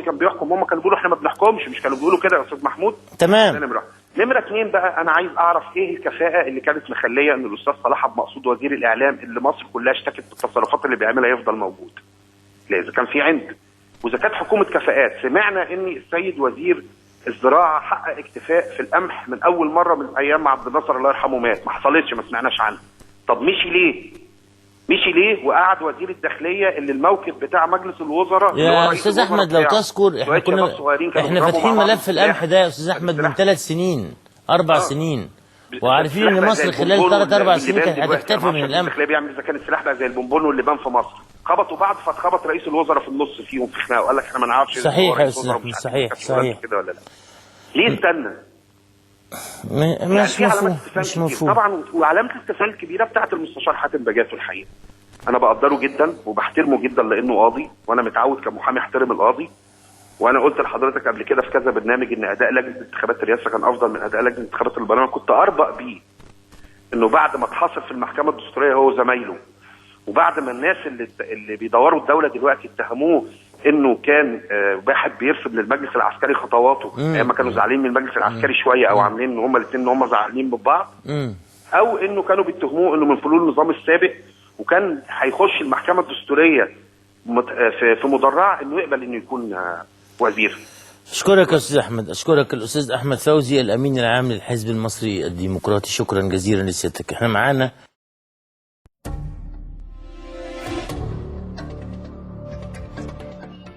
كان بيحكم، هم كانوا بيقولوا احنا ما بنحكمش، مش كانوا بيقولوا كده يا استاذ محمود؟ تمام. نمره 2 بقى، انا عايز اعرف ايه الكفاءه اللي كانت مخليه ان الاستاذ صلاح عبد المقصود وزير الاعلام اللي مصر كلها اشتكت بالتصرفات اللي بيعملها يفضل موجود؟ لا، اذا كان في عند، واذا كانت حكومه كفاءات، سمعنا ان السيد وزير الزراعه حقق اكتفاء في القمح من اول مره من ايام عبد الناصر الله يرحمه مات، ما حصلتش، ما سمعناش عنها. طب مشي ليه؟ مشي ليه وقعد وزير الداخليه اللي الموكب بتاع مجلس الوزراء يا استاذ احمد لو تذكر احنا فاتحين ملف القمح ده يا استاذ احمد من 3 سنين 4 سنين، وعارفين ان مصر خلال 3 4 سنين كانت هتكتفي من القمح. الداخليه بيعمل اذا كان السلاح بقى زي البونبون واللبان في مصر، خبطوا بعض فاتخبط رئيس الوزراء في النص فيهم في خناقه وقال لك احنا ما نعرفش. صحيح يا استاذ احمد، صحيح كده ولا لا؟ ليه استنى؟ مش مفهوم، مش مفهوم طبعا. وعلامه الاستفهام الكبيره بتاعت المستشار حاتم بجاتو الحقيقه، انا بقدره جدا وبحترمه جدا لانه قاضي، وانا متعود كمحامي احترم القاضي. وانا قلت لحضرتك قبل كده في كذا برنامج ان اداء لجنه انتخابات الرئاسه كان افضل من اداء لجنه انتخابات البرلمان. كنت اربأ بيه انه بعد ما اتحاصر في المحكمه الدستوريه هو وزمايله، وبعد ما الناس اللي بيدوروا الدوله دلوقتي اتهموه انه كان واحد بيرفض للمجلس العسكري خطواته ايام ما كانوا زعلانين من المجلس العسكري شويه، او عاملين ان هم الاثنين ان هم زعلانين من بعض، او انه كانوا بيتهموه انه من فلول النظام السابق، وكان هيخش المحكمه الدستوريه في مدرعه انه يقبل انه يكون وزير. اشكرك يا استاذ احمد، اشكرك الاستاذ احمد فوزي الامين العام للحزب المصري الديمقراطي، شكرا جزيلا لسيادتك. احنا معانا